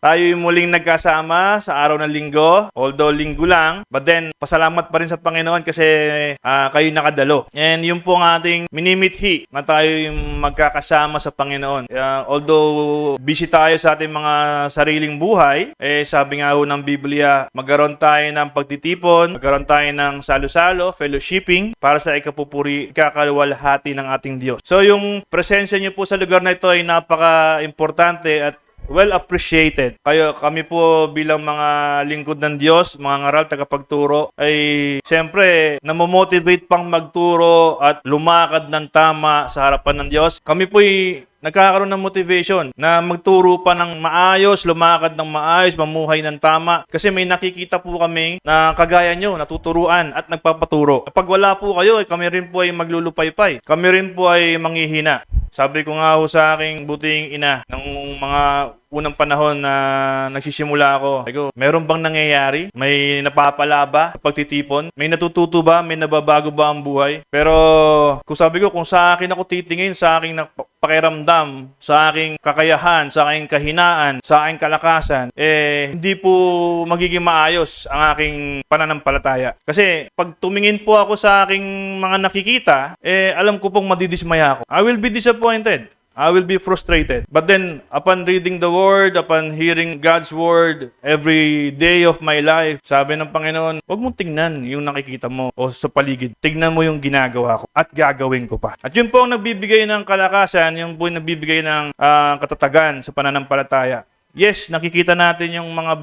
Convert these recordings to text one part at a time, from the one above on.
Tayo muling nagkasama sa araw ng linggo, although linggo lang, but then pasalamat pa rin sa Panginoon kasi kayo nakadalo. And yun po ang ating minimithi na tayo yung magkakasama sa Panginoon. Although busy tayo sa ating mga sariling buhay, sabi nga ho ng Biblia, magkaroon tayo ng pagtitipon, magkaroon tayo ng salo-salo, fellowshipping, para sa ikakaluwalhati ng ating Diyos. So yung presensya niyo po sa lugar na ito ay napaka-importante at well appreciated. Kami po bilang mga lingkod ng Diyos, mga ngaral, tagapagturo, ay siyempre namomotivate pang magturo at lumakad ng tama sa harapan ng Diyos. Kami po ay nagkakaroon ng motivation na magturo pa ng maayos, lumakad ng maayos, mamuhay ng tama. Kasi may nakikita po kami na kagaya nyo, natuturuan at nagpapaturo. Kapag wala po kayo, kami rin po ay maglulupaypay. Kami rin po ay manghihina. Sabi ko nga ho sa aking buting ina, ng mga unang panahon na nagsisimula ako, meron bang nangyayari? May napapala ba? Pagtitipon? May natututo ba? May nababago ba ang buhay? Pero kung sabi ko, kung sa akin ako titingin, sa aking pakiramdam, sa aking kakayahan, sa aking kahinaan, sa aking kalakasan, hindi po magiging maayos ang aking pananampalataya. Kasi pag tumingin po ako sa aking mga nakikita, alam ko pong madidismaya ako. I will be disappointed. I will be frustrated. But then, upon reading the Word, upon hearing God's Word every day of my life, sabi ng Panginoon, huwag mong tingnan yung nakikita mo o sa paligid. Tingnan mo yung ginagawa ko at gagawin ko pa. At yun po ang nagbibigay ng kalakasan, yung po yung nagbibigay ng katatagan sa pananampalataya. Yes, nakikita natin yung mga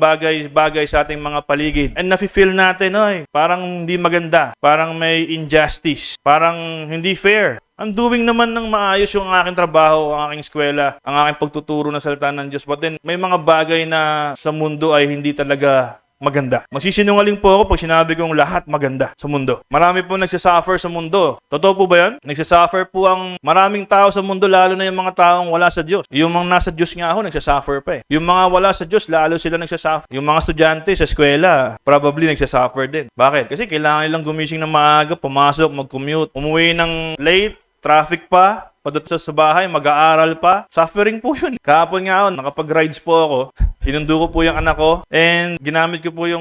bagay sa ating mga paligid. And nafe-feel natin, parang hindi maganda. Parang may injustice. Parang hindi fair. I'm doing naman ng maayos yung aking trabaho, ang aking eskwela, ang aking pagtuturo ng salita ng Diyos. But then, may mga bagay na sa mundo ay hindi talaga maganda. Masisinungaling po ako pag sinabi kong lahat maganda sa mundo. Marami po nagsasuffer sa mundo. Totoo po ba yan? Nagsasuffer po ang maraming tao sa mundo, lalo na yung mga taong wala sa Diyos. Yung mga nasa Diyos nga ako, nagsasuffer pa eh. Yung mga wala sa Diyos, lalo sila nagsasuffer. Yung mga estudyante sa eskwela, probably nagsasuffer din. Bakit? Kasi kailangan nilang gumising ng maaga, pumasok, mag-commute, umuwi ng late, traffic pa, padating sa bahay, mag-aaral pa. Suffering po yun. Kahapon nga ako, nakapag-rides po ako. Sinundo ko po yung anak ko. And ginamit ko po yung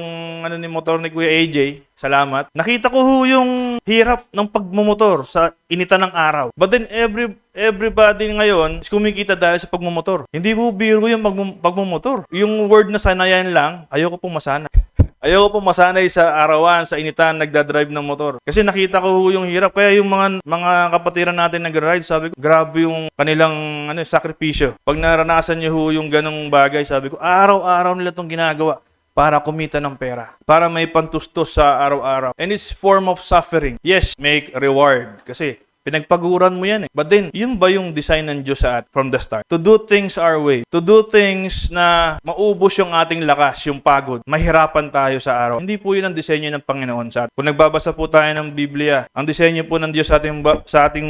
motor ni Kuya AJ. Salamat. Nakita ko ho yung hirap ng pagmumotor sa initan ng araw. But then everybody ngayon is kumikita dahil sa pagmumotor. Hindi po biro yung pagmumotor. Yung word na sanayan lang, ayoko pong masana. Ayoko pong masanay sa arawan, sa initan, nagdadrive ng motor. Kasi nakita ko yung hirap. Kaya yung mga kapatiran natin nag-ride, sabi ko, grabe yung kanilang sakripisyo. Pag naranasan niyo yung ganong bagay, sabi ko, araw-araw nila itong ginagawa para kumita ng pera. Para may pantustos sa araw-araw. And it's form of suffering. Yes, make reward. Kasi pinagpaguran mo yan eh. But then, yun ba yung design ng Diyos sa from the start? To do things our way. To do things na maubos yung ating lakas, yung pagod. Mahirapan tayo sa araw. Hindi po yun ang disenyo ng Panginoon sa atin. Kung nagbabasa po tayo ng Biblia, ang disenyo po ng Diyos sa ating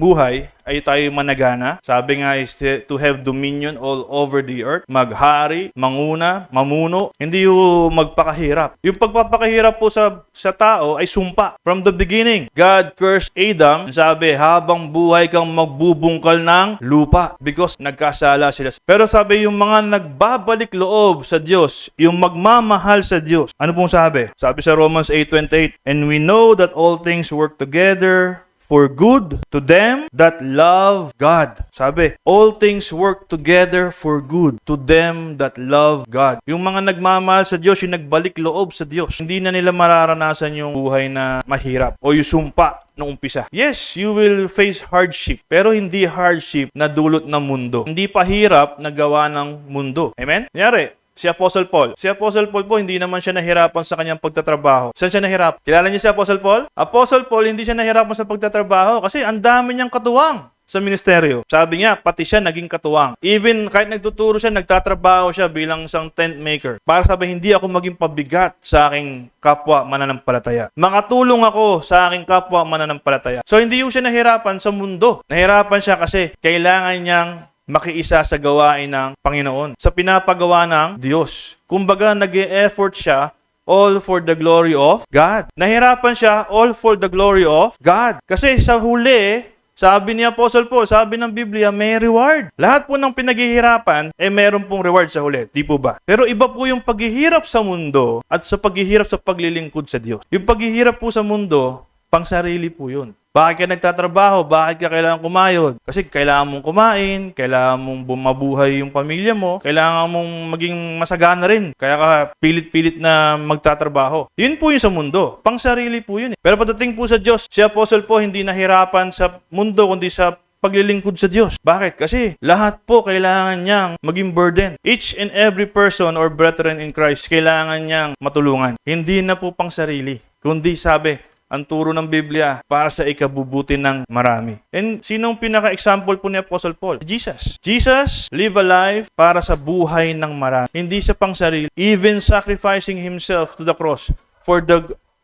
buhay ay tayo managana. Sabi nga is to have dominion all over the earth. Maghari, manguna, mamuno. Hindi yung magpakahirap. Yung pagpapakahirap po sa tao ay sumpa. From the beginning, God cursed Adam. Sabi, habang buhay kang magbubungkal ng lupa because nagkasala sila. Pero sabi, yung mga nagbabalik loob sa Diyos, yung magmamahal sa Diyos. Ano pong sabi? Sabi sa Romans 8:28, and we know that all things work together for good to them that love God. Sabi, all things work together for good to them that love God. Yung mga nagmamahal sa Diyos, yung nagbalik loob sa Diyos, hindi na nila mararanasan yung buhay na mahirap o yung sumpa nung umpisa. Yes, you will face hardship, pero hindi hardship na dulot ng mundo. Hindi pa hirap na gawa ng mundo. Amen? Kunyari, si Apostle Paul. Si Apostle Paul po, hindi naman siya nahirapan sa kanyang pagtatrabaho. Saan siya nahirap? Kilala niyo si Apostle Paul? Apostle Paul, hindi siya nahirapan sa pagtatrabaho kasi ang dami niyang katuwang sa ministeryo. Sabi niya, pati siya naging katuwang. Even kahit nagtuturo siya, nagtatrabaho siya bilang isang tent maker. Para sabi, hindi ako maging pabigat sa aking kapwa mananampalataya. Makatulong ako sa aking kapwa mananampalataya. So, hindi siya nahirapan sa mundo. Nahirapan siya kasi kailangan niyang makiisa sa gawain ng Panginoon, sa pinapagawa ng Diyos. Kumbaga, nag-e-effort siya all for the glory of God. Nahirapan siya all for the glory of God. Kasi sa huli, Sabi ni Apostle Paul, sabi ng Biblia, may reward. Lahat po ng pinaghihirapan, meron pong reward sa huli. Di po ba? Pero iba po yung paghihirap sa mundo at sa paghihirap sa paglilingkod sa Diyos. Yung paghihirap po sa mundo, pang sarili po yun. Bakit ka nagtatrabaho? Bakit ka kailangan kumayod? Kasi kailangan mong kumain, kailangan mong bumabuhay yung pamilya mo, kailangan mong maging masagana rin. Kaya ka pilit-pilit na magtatrabaho. Yun po yung sa mundo. Pang sarili po yun. Pero pagdating po sa Diyos, si Apostle po hindi nahirapan sa mundo kundi sa paglilingkod sa Diyos. Bakit? Kasi lahat po kailangan niyang maging burden. Each and every person or brethren in Christ, kailangan niyang matulungan. Hindi na po pang sarili, kundi sabi, ang turo ng Biblia para sa ikabubuti ng marami. And sinong pinaka-example po ni Apostle Paul? Jesus. Jesus live a life para sa buhay ng marami. Hindi sa pang sarili. Even sacrificing himself to the cross for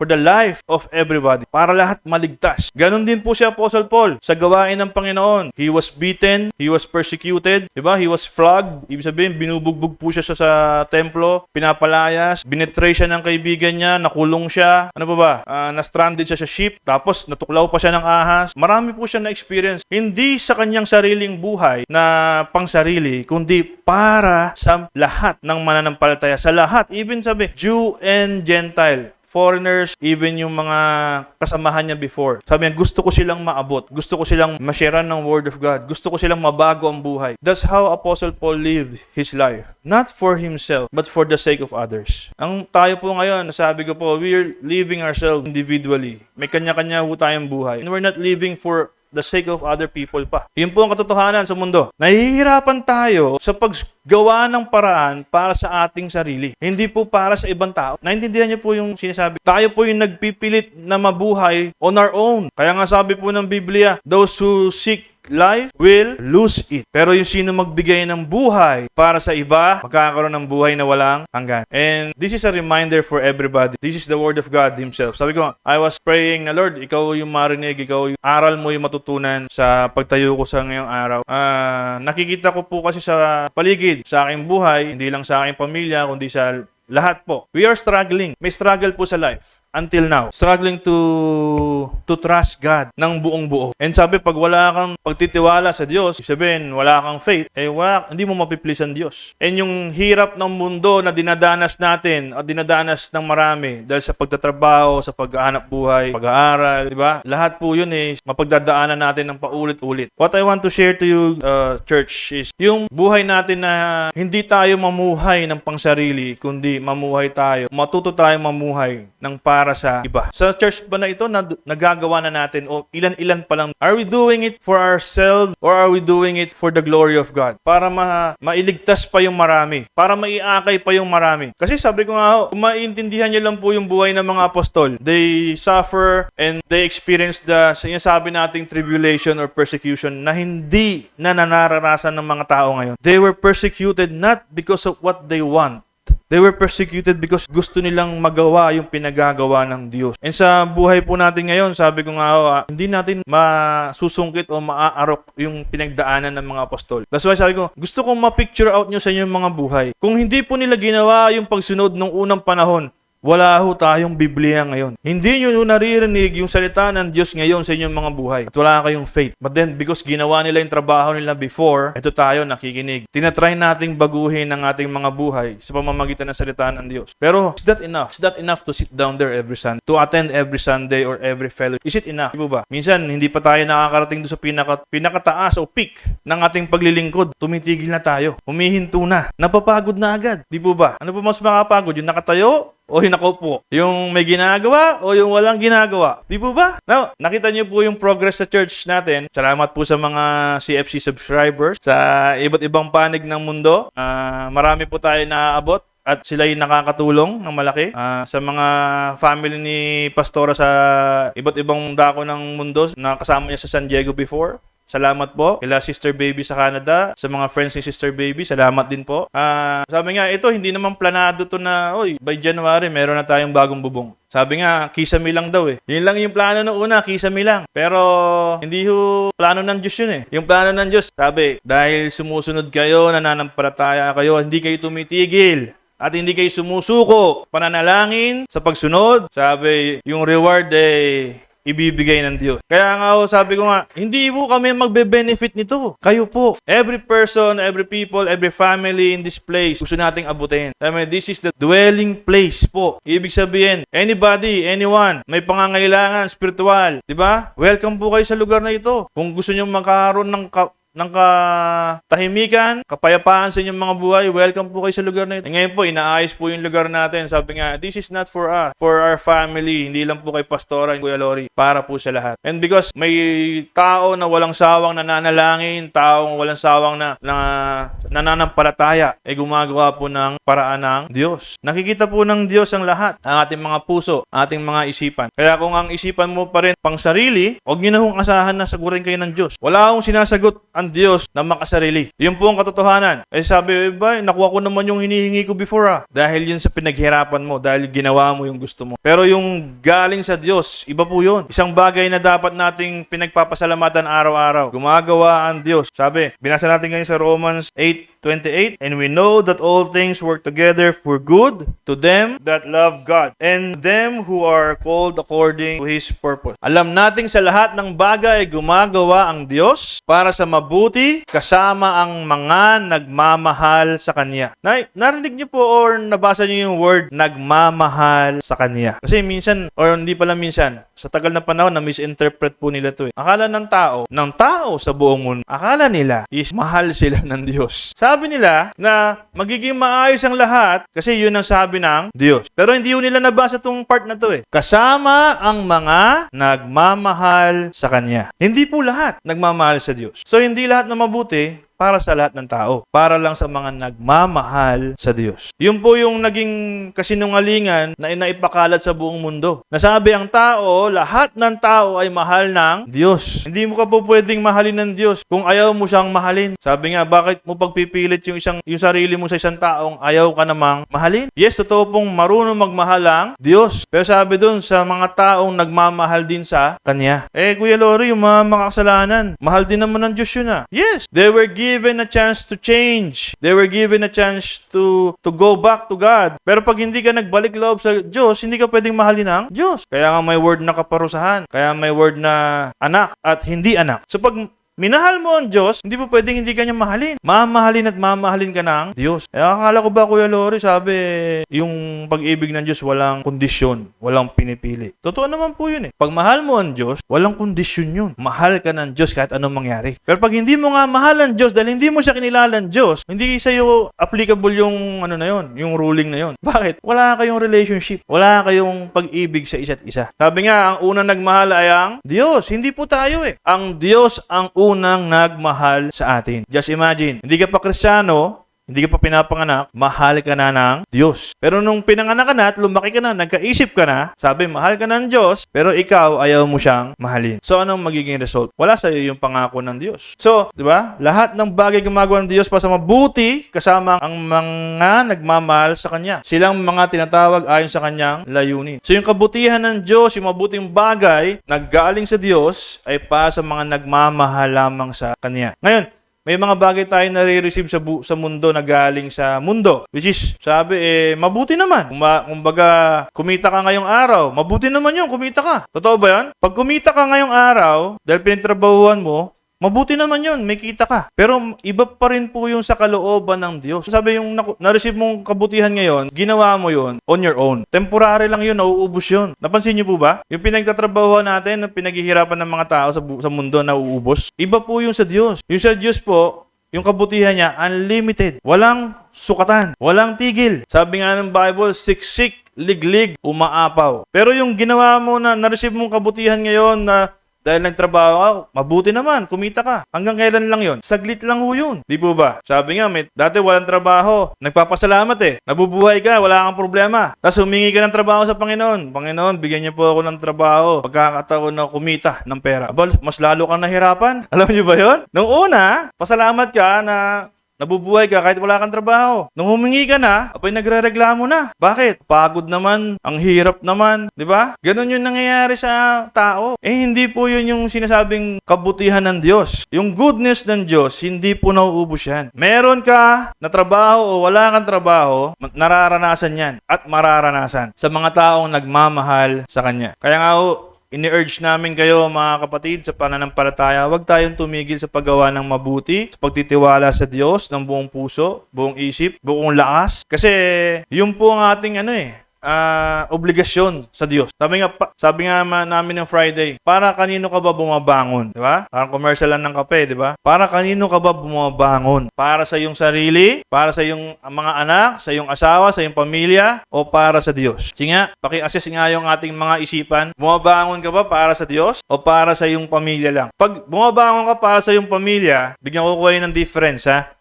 the life of everybody. Para lahat maligtas. Ganon din po si Apostle Paul sa gawain ng Panginoon. He was beaten, he was persecuted, diba? He was flogged. Ibig sabihin, binubugbog po siya sa templo, pinapalayas, binetray siya ng kaibigan niya, nakulong siya, ano ba? Na-stranded siya sa ship, tapos natuklaw pa siya ng ahas. Marami po siya na-experience. Hindi sa kanyang sariling buhay na pangsarili, kundi para sa lahat ng mananampalataya. Sa lahat, even sabi, Jew and Gentile. Foreigners, even yung mga kasamahan niya before. Sabi niya, gusto ko silang maabot. Gusto ko silang ma-sharean ng Word of God. Gusto ko silang mabago ang buhay. That's how Apostle Paul lived his life. Not for himself, but for the sake of others. Ang tayo po ngayon, sabi ko po, we're living ourselves individually. May kanya-kanya po tayong buhay. And we're not living for the sake of other people pa. Yun po ang katotohanan sa mundo. Nahihirapan tayo sa paggawa ng paraan para sa ating sarili. Hindi po para sa ibang tao. Naintindihan niyo po yung sinasabi. Tayo po yung nagpipilit na mabuhay on our own. Kaya nga sabi po ng Biblia, those who seek life will lose it. Pero yung sino magbigay ng buhay para sa iba, magkakaroon ng buhay na walang hanggan. And this is a reminder for everybody. This is the Word of God Himself. Sabi ko, I was praying na, Lord, Ikaw yung marinig, Ikaw yung aral mo yung matutunan sa pagtayo ko sa ngayong araw. Nakikita ko po kasi sa paligid, sa aking buhay, hindi lang sa aking pamilya, kundi sa lahat po. We are struggling. May struggle po sa life. Until now, struggling to trust God ng buong buo. And sabi, pag wala kang pagtitiwala sa Diyos, sabihin, wala kang faith, hindi mo mapiplease ang Diyos. And yung hirap ng mundo na dinadanas natin at dinadanas ng marami dahil sa pagtatrabaho, sa paghahanap buhay, pag-aaral, di ba? Lahat po yun mapagdadaanan natin ng paulit-ulit. What I want to share to you, church, is yung buhay natin na hindi tayo mamuhay ng pangsarili, kundi mamuhay tayo, matuto tayo mamuhay ng para sa iba. Sa church ba na ito, nagagawa na natin o ilan-ilan pa lang. Are we doing it for ourselves or are we doing it for the glory of God? Para mailigtas pa yung marami. Para maiakay pa yung marami. Kasi sabi ko nga, kung maintindihan niyo lang po yung buhay ng mga apostol, they suffer and they experience the sinasabi nating tribulation or persecution na hindi na nararanasan ng mga tao ngayon. They were persecuted not because of what they want. They were persecuted because gusto nilang magawa yung pinagagawa ng Diyos. And sa buhay po natin ngayon, sabi ko nga, hindi natin masusungkit o maaarok yung pinagdaanan ng mga apostol. That's why sabi ko, gusto kong ma-picture out nyo sa inyong mga buhay. Kung hindi po nila ginawa yung pagsunod ng unang panahon, wala ho tayong Biblia ngayon. Hindi nyo naririnig yung salita ng Diyos ngayon sa inyong mga buhay. At wala kayong faith. But then, because ginawa nila yung trabaho nila before, ito tayo nakikinig. Tinatry nating baguhin ang ating mga buhay sa pamamagitan ng salita ng Diyos. Pero, is that enough? Is that enough to sit down there every Sunday? To attend every Sunday or every fellowship? Is it enough? Di ba? Minsan, hindi pa tayo nakakarating doon sa pinakataas o peak ng ating paglilingkod. Tumitigil na tayo. Humihinto na. Napapagod na agad. Di ba? Ano pa mas makapagod? Yung nakatayo o yung nakaupo? Yung may ginagawa o yung walang ginagawa? Di po ba? Now, nakita niyo po yung progress sa church natin. Salamat po sa mga CFC subscribers sa iba't ibang panig ng mundo. Marami po tayo naaabot at sila yung nakakatulong ng malaki sa mga family ni Pastora sa iba't ibang dako ng mundo na kasama niya sa San Diego before. Salamat po kila Sister Baby sa Canada, sa mga friends ni Sister Baby, salamat din po. Sabi nga, ito hindi naman planado to na, by January meron na tayong bagong bubong. Sabi nga, kisame lang daw eh. Yun lang yung plano noong una, kisame lang. Pero hindi ho plano ng Diyos yun eh. Yung plano ng Diyos, sabi, dahil sumusunod kayo, nananampalataya kayo, hindi kayo tumitigil. At hindi kayo sumusuko, pananalangin sa pagsunod. Sabi, yung reward ibibigay ng Diyos. Kaya nga sabi ko nga, hindi po kami magbe-benefit nito. Kayo po. Every person, every people, every family in this place, gusto nating abutin. This is the dwelling place po. Ibig sabihin, anybody, anyone, may pangangailangan spiritual, di ba? Welcome po kayo sa lugar na ito. Kung gusto nyo magkaroon ng katahimikan, kapayapaan sa inyong mga buhay, welcome po kayo sa lugar na ito. Ngayon po, inaayos po yung lugar natin. Sabi nga, this is not for us, for our family. Hindi lang po kay Pastora, Kuya Lori, para po sa lahat. And because may tao na walang sawang nananalangin, taong walang sawang na nananampalataya, ay gumagawa po ng paraan ng Diyos. Nakikita po ng Diyos ang lahat, ang ating mga puso, ating mga isipan. Kaya kung ang isipan mo pa rin pang sarili, huwag nyo na hong asahan na sagurin kayo ng Diyos. Wala akong sinasagot ang Diyos na makasarili. Yun po ang katotohanan. Sabi, nakuha ko naman yung hinihingi ko before Dahil yun sa pinaghirapan mo, dahil ginawa mo yung gusto mo. Pero yung galing sa Diyos, iba po yun. Isang bagay na dapat nating pinagpapasalamatan araw-araw. Gumagawa ang Diyos. Sabi, binasa natin ngayon sa Romans 8:28, and we know that all things work together for good to them that love God and them who are called according to His purpose. Alam nating sa lahat ng bagay gumagawa ang Diyos para sa mabuti kasama ang mga nagmamahal sa Kanya. Narinig niyo po or nabasa niyo yung word nagmamahal sa Kanya. Kasi minsan, or hindi pala minsan, sa tagal na panahon na misinterpret po nila to. Akala ng tao sa buong mundo, akala nila is mahal sila ng Diyos. Sabi nila na magiging maayos ang lahat kasi yun ang sabi ng Diyos. Pero hindi yun nila nabasa tong part na to Kasama ang mga nagmamahal sa Kanya. Hindi po lahat nagmamahal sa Diyos. So hindi lahat na mabuti para sa lahat ng tao. Para lang sa mga nagmamahal sa Diyos. Yun po yung naging kasinungalingan na inaipakalat sa buong mundo. Nasabi ang tao, lahat ng tao ay mahal ng Diyos. Hindi mo ka po pwedeng mahalin ng Diyos kung ayaw mo siyang mahalin. Sabi nga, bakit mo pagpipilit yung sarili mo sa isang taong ayaw ka namang mahalin? Yes, totoo pong marunong magmahal ang Diyos. Pero sabi dun, sa mga taong nagmamahal din sa Kanya. Kuya Lori, yung mga makasalanan, mahal din naman ng Diyos yun Yes, they were given a chance to change. They were given a chance to go back to God. Pero pag hindi ka nagbalik loob sa Diyos, hindi ka pwedeng mahalin ang Diyos. Kaya nga may word na kaparusahan. Kaya may word na anak at hindi anak. So pag minahal mo ang Diyos, hindi po pwedeng hindi ka niya mahalin. Mamahalin at mamahalin ka ng Diyos. Akala ko ba, Kuya Lori, sabi, yung pag-ibig ng Diyos walang kondisyon, walang pinipili. Totoo naman po yun Pag mahal mo ang Diyos, walang kondisyon yun. Mahal ka ng Diyos kahit anong mangyari. Pero pag hindi mo nga mahal ang Diyos, dahil hindi mo siya kinilala ang Diyos, hindi sa'yo applicable yung yung ruling na yun. Bakit? Wala kayong relationship. Wala kayong pag-ibig sa isa't isa. Sabi nga, ang unang nagmahal ay ang Diyos. Hindi po tayo Ang Diyos ang unang nagmahal sa atin. Just imagine, hindi ka pa Kristiyano, hindi ka pa pinapanganak, mahal ka na ng Diyos. Pero nung pinanganak ka na at lumaki ka na, nagkaisip ka na, sabi, mahal ka ng Diyos, pero ikaw, ayaw mo siyang mahalin. So, anong magiging result? Wala sa iyo yung pangako ng Diyos. So, di ba? Lahat ng bagay gumagawa ng Diyos para sa mabuti, kasama ang mga nagmamahal sa Kanya. Silang mga tinatawag ayon sa Kanyang layunin. So, yung kabutihan ng Diyos, yung mabuting bagay, naggaling sa Diyos, ay para sa mga nagmamahal lamang sa Kanya. Ngayon, may mga bagay tayo nare-receive sa mundo na galing sa mundo. Which is, sabi, mabuti naman. Kumbaga, kumita ka ngayong araw. Mabuti naman yun, kumita ka. Totoo ba yan? Pag kumita ka ngayong araw, dahil pinagtrabahuan mo, mabuti naman yun, may kita ka. Pero iba pa rin po yung sa kalooban ng Diyos. Sabi yung na-receive mong kabutihan ngayon, ginawa mo yun on your own. Temporary lang yun, nauubos yun. Napansin niyo po ba? Yung pinagtatrabahuan natin, pinaghihirapan ng mga tao sa mundo na uubos, iba po yung sa Diyos. Yung sa Diyos po, yung kabutihan niya, unlimited. Walang sukatan. Walang tigil. Sabi nga ng Bible, siksik, liglig, umaapaw. Pero yung ginawa mo na-receive mong kabutihan ngayon na dahil nagtrabaho, mabuti naman, kumita ka. Hanggang kailan lang yon? Saglit lang ho yun. Di po ba? Sabi nga, dati walang trabaho. Nagpapasalamat Nabubuhay ka, wala kang problema. Tapos humingi ka ng trabaho sa Panginoon. Panginoon, bigyan niyo po ako ng trabaho. Pagkakataon na kumita ng pera. Mas lalo kang nahirapan. Alam niyo ba yon? Nung una, pasalamat ka na nabubuhay ka kahit wala kang trabaho. Nung humingi ka na, apay nagrereklamo na. Bakit? Pagod naman, ang hirap naman, di ba? Ganon yung nangyayari sa tao. Hindi po yun yung sinasabing kabutihan ng Diyos. Yung goodness ng Diyos, hindi po nauubos yan. Meron ka na trabaho o wala kang trabaho, nararanasan yan at mararanasan sa mga taong nagmamahal sa Kanya. Kaya nga ini-urge namin kayo mga kapatid sa pananampalataya, huwag tayong tumigil sa paggawa ng mabuti, sa pagtitiwala sa Diyos ng buong puso, buong isip, buong lakas. Kasi yun po ang ating obligasyon sa Diyos. Sabi nga namin ng Friday, para kanino ka ba bumabangon? Di ba? Parang commercial lang ng kape, di ba? Para kanino ka ba bumabangon? Para sa iyong sarili? Para sa iyong mga anak? Sa iyong asawa? Sa iyong pamilya? O para sa Diyos? Sige nga, paki-assess nga yung ating mga isipan. Bumabangon ka ba para sa Diyos? O para sa iyong pamilya lang? Pag bumabangon ka para sa iyong pamilya, bigyan ko kayo ng difference, ha?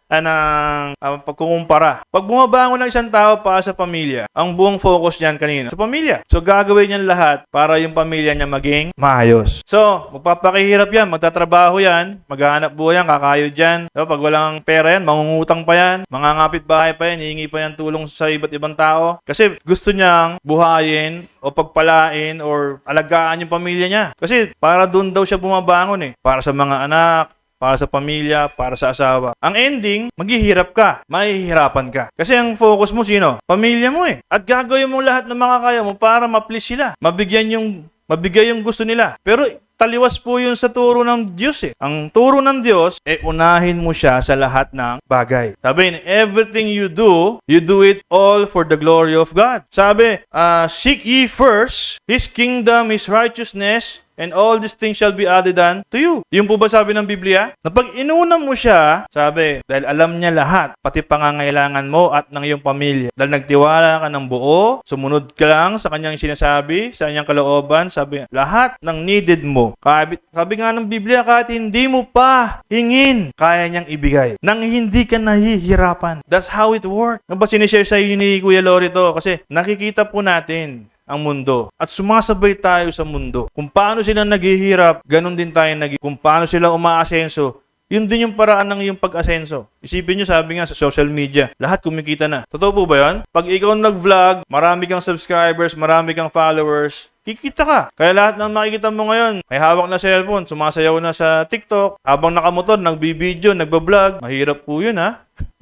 Pagkukumpara. Pag bumabangon ng isang tao para sa pamilya, ang buong focus niyan kanino? Sa pamilya. So, gagawin niyan lahat para yung pamilya niya maging maayos. So, magpapakihirap yan, magtatrabaho yan, maghahanap buhay yan, kakayod yan. So, pag walang pera yan, mangungutang pa yan, mangangapit bahay pa yan, hihingi pa yan tulong sa iba't ibang tao. Kasi gusto niyang buhayin o pagpalain or alagaan yung pamilya niya. Kasi para doon daw siya bumabangon para sa mga anak, para sa pamilya, para sa asawa. Ang ending, maghihirap ka, mahihirapan ka. Kasi ang focus mo sino? Pamilya mo At gagawin mo lahat ng makakaya mo para ma-please sila. Mabigay yung gusto nila. Pero taliwas po yun sa turo ng Diyos Ang turo ng Diyos, unahin mo siya sa lahat ng bagay. Sabi, in everything you do it all for the glory of God. Sabi, seek ye first His kingdom, His righteousness, and all these things shall be added unto you. Yung po ba sabi ng Biblia? Na pag inuna mo siya, sabi, dahil alam niya lahat, pati pangangailangan mo at ng iyong pamilya. Dahil nagtiwala ka ng buo, sumunod ka lang sa kanyang sinasabi, sa kanyang kalooban, sabi, lahat ng needed mo. Sabi nga ng Biblia, kahit hindi mo pa hingin, kaya niyang ibigay. Nang hindi ka nahihirapan. That's how it works. Ano ba sinishare sa iyo ni Kuya Lori to? Kasi nakikita po natin ang mundo. At sumasabay tayo sa mundo. Kung paano sila naghihirap, ganun din tayo kung paano sila umaasenso, yun din yung paraan ng iyong pag-asenso. Isipin nyo, sabi nga sa social media, lahat kumikita na. Totoo po ba yun? Pag ikaw nag-vlog, marami kang subscribers, marami kang followers, kikita ka. Kaya lahat ng makikita mo ngayon, may hawak na cellphone, sumasayaw na sa TikTok, habang nakamotor, nagbibideo, nagbablog. Mahirap po yun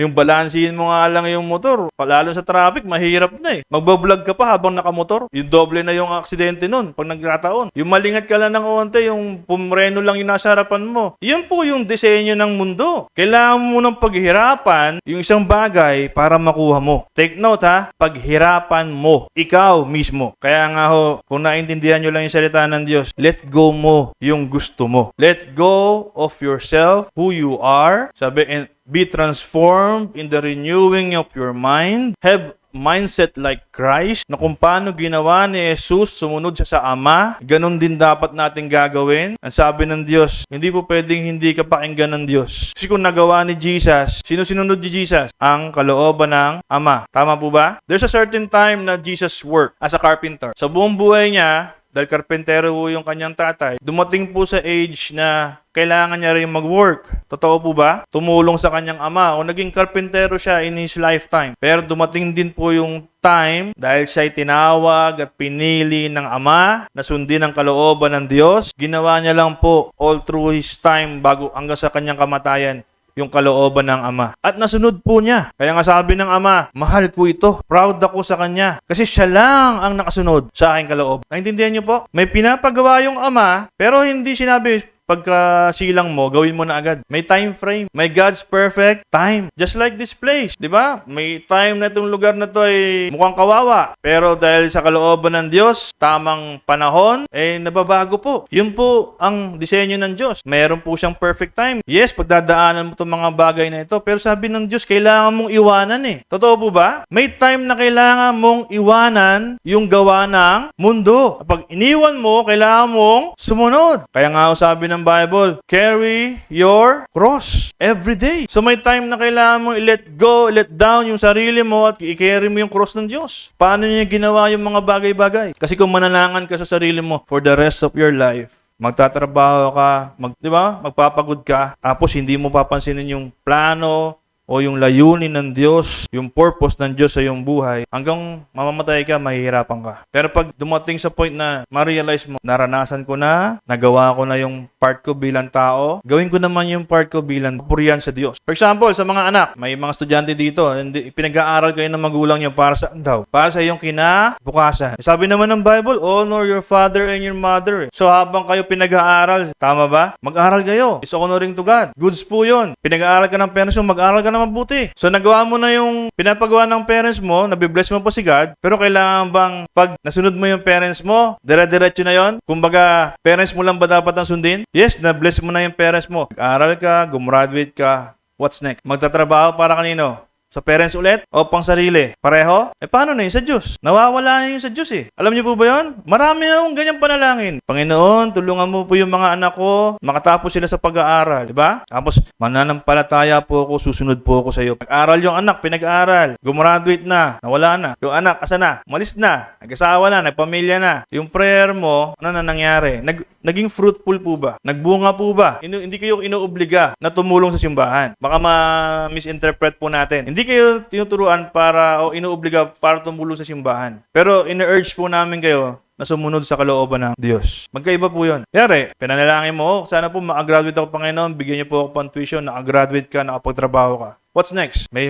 Yung balansihin mo nga lang yung motor, lalo sa traffic, mahirap na Magbablog ka pa habang nakamotor. Yung doble na yung aksidente nun pag nagkataon. Yung malingat ka lang ng konti, yung pumreno lang yung nasa harapan mo. Yan po yung disenyo ng mundo. Kailangan mo ng paghirapan yung isang bagay para makuha mo. Take note paghirapan mo. Ikaw mismo. Kaya nga kung naintindihan nyo lang yung salita ng Diyos, let go mo yung gusto mo. Let go of yourself, who you are. Sabi, and be transformed in the renewing of your mind. Have mindset like Christ, na kung paano ginawa ni Jesus, sumunod siya sa Ama, ganun din dapat natin gagawin. Ang sabi ng Diyos, hindi po pwedeng hindi ka pakinggan ng Diyos. Kasi kung nagawa ni Jesus, sino sinunod ni Jesus? Ang kalooban ng Ama. Tama po ba? There's a certain time na Jesus worked as a carpenter. Sa buong buhay niya, dahil karpentero yung kanyang tatay, dumating po sa age na kailangan niya rin mag-work. Totoo po ba? Tumulong sa kanyang ama o naging karpentero siya in his lifetime. Pero dumating din po yung time dahil siya'y tinawag at pinili ng ama na sundin ang kalooban ng Diyos. Ginawa niya lang po all through his time bago hanggang sa kanyang kamatayan yung kalooban ng ama. At nasunod po niya. Kaya nga sabi ng ama, mahal ko ito. Proud ako sa kanya. Kasi siya lang ang nakasunod sa aking kalooban. Naintindihan niyo po? May pinapagawa yung ama, pero hindi sinabi, pagka silang mo, gawin mo na agad. May time frame. May God's perfect time. Just like this place. Di ba? May time na itong lugar na to ay mukhang kawawa. Pero dahil sa kalooban ng Diyos, tamang panahon, nababago po. Yun po ang disenyo ng Diyos. Mayroon po siyang perfect time. Yes, pagdadaanan mo itong mga bagay na ito. Pero sabi ng Diyos, kailangan mong iwanan Totoo po ba? May time na kailangan mong iwanan yung gawa ng mundo. Kapag iniwan mo, kailangan mong sumunod. Kaya nga sabi ng Bible, carry your cross every day. So may time na kailangan mo i-let go, let down yung sarili mo at i-carry mo yung cross ng Diyos. Paano niya ginawa yung mga bagay-bagay? Kasi kung mananangan ka sa sarili mo for the rest of your life, magtatrabaho ka, di ba? Magpapagod ka, tapos hindi mo papansinin yung plano, o yung layunin ng Diyos, yung purpose ng Diyos sa iyong buhay, hanggang mamamatay ka, mahihirapan ka. Pero pag dumating sa point na ma-realize mo, naranasan ko na, nagawa ko na yung part ko bilang tao, gawin ko naman yung part ko bilang purihan sa Diyos. For example, sa mga anak, may mga estudyante dito, pinag-aaral kayo ng magulang niyo para sa daw? Para sa iyong kinabukasan. Sabi naman ng Bible, honor your father and your mother. So habang kayo pinag-aaral, tama ba? Mag-aral kayo. Is honoring to God. Goods po yun. Pinag-aaral ka ng parents mo, mag-aral ka na mabuti. So nagawa mo na yung pinapagawa ng parents mo, nabibless mo pa si God, pero kailangan bang pag nasunod mo yung parents mo, dire-diretso na yon? Kumbaga, parents mo lang ba dapat ang sundin? Yes, na-bless mo na yung parents mo. Mag-aral ka, gumraduate ka, what's next? Magtatrabaho para kanino? Sa parents ulit o pang sarili? Pareho? Paano na yun sa Diyos? Nawawala na yun sa Diyos eh. Alam niyo po ba yun? Marami na akong ganyang panalangin. Panginoon, tulungan mo po yung mga anak ko, makatapos sila sa pag-aaral. Diba? Tapos, mananampalataya po ako, susunod po ako sa iyo. Nag-aral yung anak, pinag-aaral. Gumraduate na, nawala na. Yung anak, asa na? Malis na. Nag-asawa na, nagpamilya na. Yung prayer mo, ano na nangyari? Naging fruitful po ba? Nagbunga po ba? Hindi kayo inuobliga na tumulong sa simbahan. Baka ma-misinterpret po natin. Hindi kayo tinuturuan para o inuobliga para tumulong sa simbahan. Pero ina-urge po namin kayo na sumunod sa kalooban ng Diyos. Magkaiba po yun. Yari, pinanalangin mo, sana po makagraduate ako, Panginoon, bigyan niyo po ako pang tuition, nakagraduate ka, nakapagtrabaho ka. What's next? May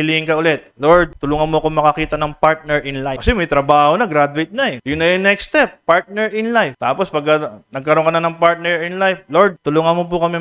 hiling ka ulit. Lord, tulungan mo ako makakita ng partner in life. Kasi may trabaho na, graduate na eh. Yun na yung next step, partner in life. Tapos pag nagkaroon ka na ng partner in life, Lord, tulungan mo po kami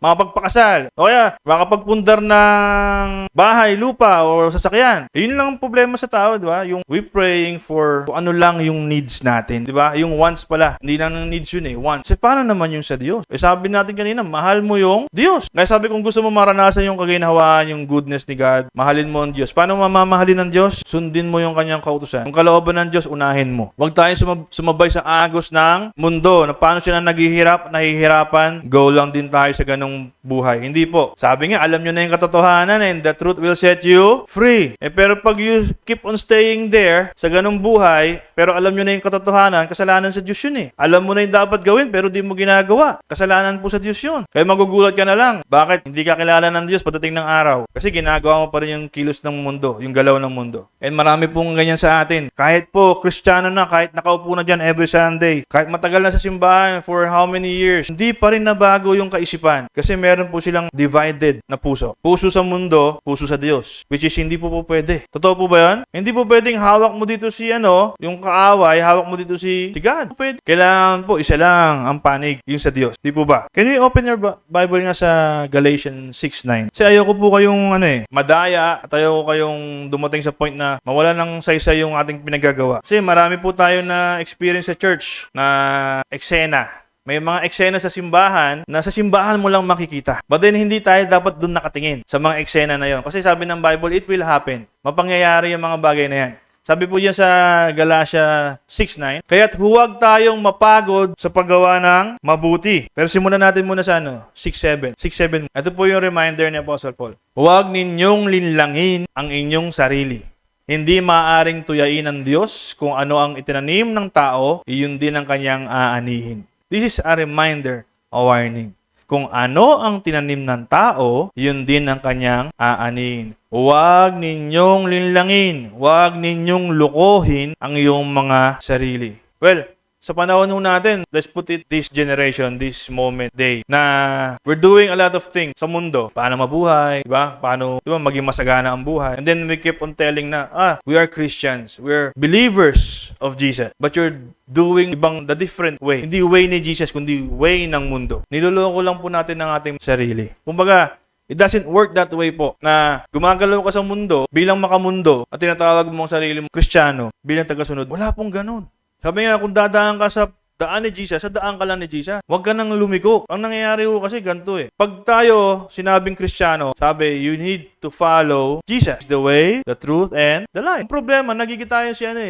makapagpakasal. O kaya, makapagpundar ng bahay, lupa, o sasakyan. Yun lang ang problema sa tao, di ba? Yung we praying for kung ano lang yung needs natin, di ba? Yung wants pala. Hindi lang ng needs yun eh, wants. Kasi paano naman yung sa Diyos? Sabi natin kanina, mahal mo yung Diyos. Kaya sabi kung gusto mo maranasan yung kaginhawaan, yung goodness ni God, mahalin mo ang Diyos. Paano mamamahalin ng Diyos? Sundin mo yung kanyang kautusan. Yung kalooban ng Diyos, unahin mo. Huwag tayong sumabay sa agos ng mundo na paano sila nahihirapan, go lang din tayo sa ganong buhay. Hindi po. Sabi nga, alam nyo na yung katotohanan and the truth will set you free. Pero pag you keep on staying there sa ganong buhay, pero alam nyo na yung katotohanan, kasalanan sa Diyos yun eh. Alam mo na yung dapat gawin, pero di mo ginagawa. Kasalanan po sa Diyos yun. Kaya magugulat ka na lang. Bakit? Hindi ka kilala ng Diyos pagdating ng araw. Kasi ginagawa mo pa rin yung kilos ng mundo, yung galaw ng mundo. And marami pong ganyan sa atin. Kahit po, Kristiyano na, kahit nakaupo na dyan every Sunday, kahit matagal na sa simbahan for how many years, hindi pa rin nabago yung kaisipan. Kasi meron po silang divided na puso. Puso sa mundo, puso sa Diyos. Which is hindi po pwede. Totoo po ba yan? Hindi po pwedeng hawak mo dito si yung kaaway, hawak mo dito si God. Pwede. Kailangan po, isa lang ang panig, yung sa Diyos. Di po ba? Can you open your Bible nga sa Galatians 6:9? Kasi ayoko po kayong madaya at ayoko kayong dumating sa point na mawala ng saysay yung ating pinagagawa. Kasi marami po tayo na experience sa church na eksena. May mga eksena sa simbahan na sa simbahan mo lang makikita. But then, hindi tayo dapat doon nakatingin sa mga eksena na yon. Kasi sabi ng Bible, it will happen. Mapangyayari yung mga bagay na yan. Sabi po diyan sa Galatia 6:9, kaya't huwag tayong mapagod sa paggawa ng mabuti. Pero simulan natin muna sa 6:7. 6:7. Ito po yung reminder ni Apostle Paul. Huwag ninyong linlangin ang inyong sarili. Hindi maaaring tuyain ng Diyos kung ano ang itinanim ng tao, iyon din ang kanyang aanihin. This is a reminder, a warning. Kung ano ang tinanim ng tao, yun din ang kanyang aanihin. Huwag ninyong linlangin, huwag ninyong lukohin ang iyong mga sarili. Well, sa panahon natin, let's put it this generation, this moment, day, na we're doing a lot of things sa mundo. Paano mabuhay, diba? Paano maging masagana ang buhay. And then we keep on telling na, we are Christians, we're believers of Jesus. But you're doing the different way. Hindi way ni Jesus, kundi way ng mundo. Niloloko lang po natin ang ating sarili. Kumbaga, it doesn't work that way po na gumagalaw ka sa mundo bilang makamundo at tinatawag mo ang sarili mo Kristiyano bilang tagasunod. Wala pong ganun. Sabi nga, kung dadaan ka sa daan ni Jesus, sa daan ka lang ni Jesus. Huwag ka nang lumiko. Ang nangyayari ko kasi ganito eh. Pag tayo sinabing Kristiyano, sabi, you need to follow Jesus. The way, the truth, and the life. Ang problema, nagigit tayo kilala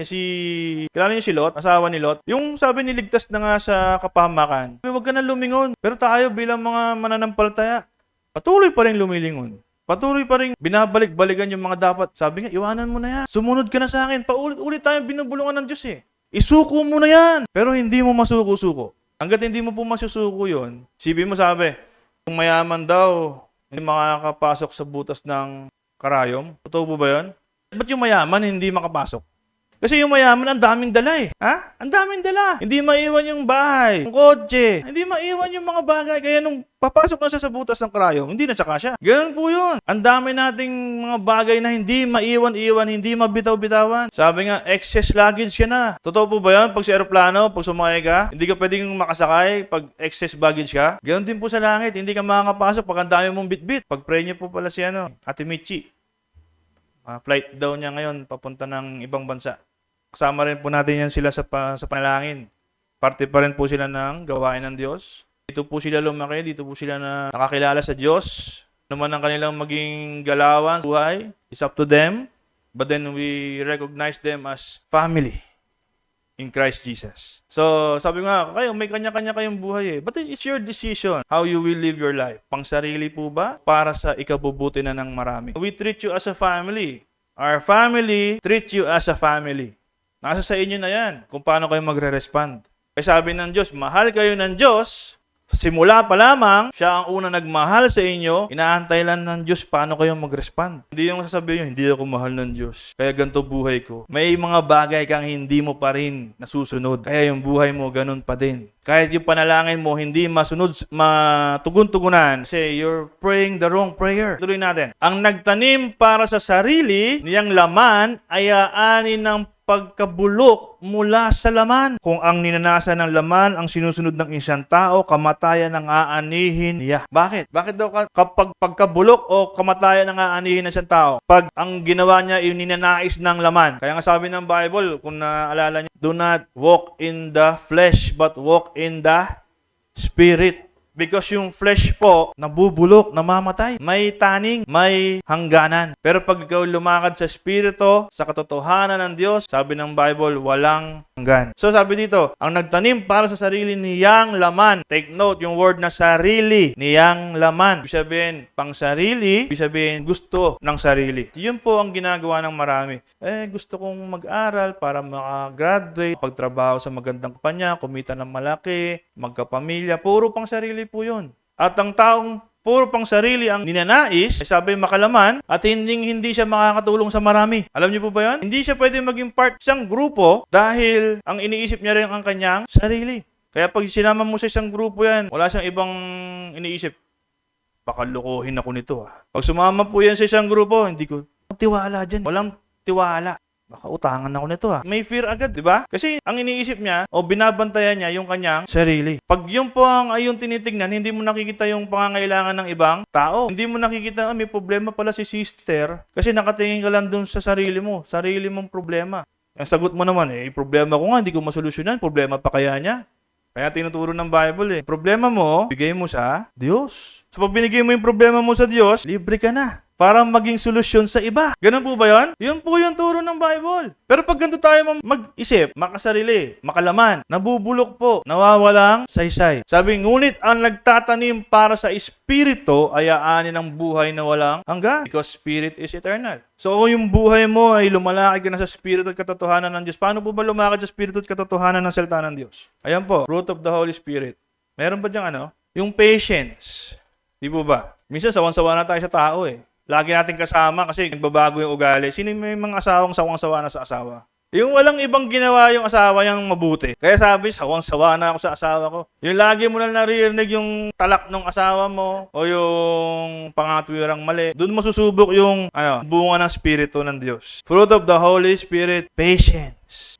niyo si Lot, asawa ni Lot. Yung sabi niligtas na nga sa kapahamakan, huwag ka nang lumingon. Pero tayo bilang mga mananampalataya, patuloy pa rin lumilingon. Patuloy pa rin binabalik-balikan yung mga dapat. Sabi nga, iwanan mo na yan. Sumunod ka na sa akin. Paulit-ulit tayong binubulungan ng Diyos eh. Isuko mo na yan. Pero hindi mo masuko-suko. Hanggat hindi mo po masusuko yun, sabi, kung mayaman daw, hindi makakapasok sa butas ng karayom. Totoo po ba yun? Ba't yung mayaman hindi makapasok? Kasi yung mayaman, ang daming dala eh. Ha? Ang daming dala. Hindi maiwan yung bahay, yung kotse. Hindi maiwan yung mga bagay. Kaya nung papasok na siya sa butas ng karayom, hindi na tsaka siya. Ganun po yun. Ang dami nating mga bagay na hindi maiwan-iwan, hindi mabitaw-bitawan. Sabi nga, excess luggage ka na. Totoo po ba yun? Pag sa aeroplano, pag sumakay ka, hindi ka pwedeng makasakay pag excess baggage ka. Ganun din po sa langit. Hindi ka makakapasok pag ang dami mong bitbit. Pag-pray niyo po pala si Ate Michi. Flight daw niya ngayon papunta ng ibang bansa. Kasama rin po natin yan sila sa panalangin. Parte pa rin po sila ng gawain ng Diyos. Dito po sila lumaki, dito po sila na nakakilala sa Diyos. Ano man ang kanilang maging galawan, buhay, it's up to them. But then we recognize them as family in Christ Jesus. So, sabi nga, kayo, may kanya-kanya kayong buhay eh. But it's your decision how you will live your life. Pang sarili po ba? Para sa ikabubuti na ng marami. We treat you as a family. Our family treat you as a family. Nasa sa inyo na yan kung paano kayo magre-respond. Kaya sabi ng Diyos, mahal kayo ng Diyos. Simula pa lamang, siya ang unang nagmahal sa inyo, inaantay lang ng Diyos paano kayo mag-respond. Hindi yung sasabihin nyo, hindi ako mahal ng Diyos. Kaya ganito buhay ko. May mga bagay kang hindi mo pa rin nasusunod. Kaya yung buhay mo, ganun pa din. Kahit yung panalangin mo, hindi matugun-tugunan. Kasi you're praying the wrong prayer. Tuloy natin. Ang nagtanim para sa sarili, niyang laman, ay aanin ng pagkabulok mula sa laman. Kung ang ninanasan ng laman ang sinusunod ng isang tao, kamatayan ang aanihin niya. Bakit? Bakit daw kapag pagkabulok o kamatayan ang aanihin ng isang tao? Pag ang ginawa niya yung ninanais ng laman. Kaya nga sabi ng Bible, kung naalala niyo, do not walk in the flesh, but walk in the Spirit. Because yung flesh po, nabubulok, namamatay. May taning, may hangganan. Pero pag ikaw lumakad sa Espiritu, sa katotohanan ng Diyos, sabi ng Bible, walang hanggan. So sabi dito, ang nagtanim para sa sarili niyang laman. Take note, yung word na sarili, niyang laman. Ibig sabihin, pang sarili, ibig sabihin, gusto ng sarili. Yun po ang ginagawa ng marami. Gusto kong mag-aral para makagraduate, pagtrabaho sa magandang kumpanya, kumita ng malaki, magkapamilya, puro pang sarili po yun. At ang taong puro pang sarili ang ninanais, sabi makalaman, at hindi siya makakatulong sa marami. Alam niyo po ba yun? Hindi siya pwede maging part sa isang grupo dahil ang iniisip niya rin ang kanyang sarili. Kaya pag sinama mo sa isang grupo yan, wala siyang ibang iniisip. Baka lukuhin ako nito. Pag sumama po yan sa isang grupo, hindi ko tiwala dyan. Walang tiwala. Baka utangan ako nito May fear agad, di ba? Kasi ang iniisip niya o binabantayan niya yung kanyang sarili. Pag yung po ang ayun tinitignan, hindi mo nakikita yung pangangailangan ng ibang tao. Hindi mo nakikita, may problema pala si sister kasi nakatingin ka lang dun sa sarili mo. Sarili mong problema. Ang sagot mo naman, problema ko nga, hindi ko masolusyonan. Problema pa kaya niya? Kaya tinuturo ng Bible Problema mo, bigay mo sa Diyos. So pag binigay mo yung problema mo sa Diyos, libre ka na. Para maging solusyon sa iba. Ganun po ba yun? Yun po yung turo ng Bible. Pero pag ganito tayo mag-isip, makasarili, makalaman, nabubulok po, nawawalang saysay. Sabi, ngunit ang nagtatanim para sa Espiritu ay aanin ng buhay na walang hanggan. Because Spirit is eternal. So kung yung buhay mo ay lumalaki ka na sa Espiritu at katotohanan ng Diyos, paano po ba lumakad sa Espiritu at katotohanan ng salita ng Diyos? Ayan po, fruit of the Holy Spirit. Meron ba diyang Yung patience. Di po ba? Minsan sawan-sawa na tayo sa tao Lagi natin kasama kasi nagbabago yung ugali. Sino may mga asawang sawang-sawa na sa asawa? Yung walang ibang ginawa yung asawa niyang mabuti. Kaya sabi, sawang-sawa na ako sa asawa ko. Yung lagi mo na naririnig yung talak ng asawa mo o yung pangatwirang mali. Doon mo susubok yung bunga ng Espiritu ng Diyos. Fruit of the Holy Spirit, patience.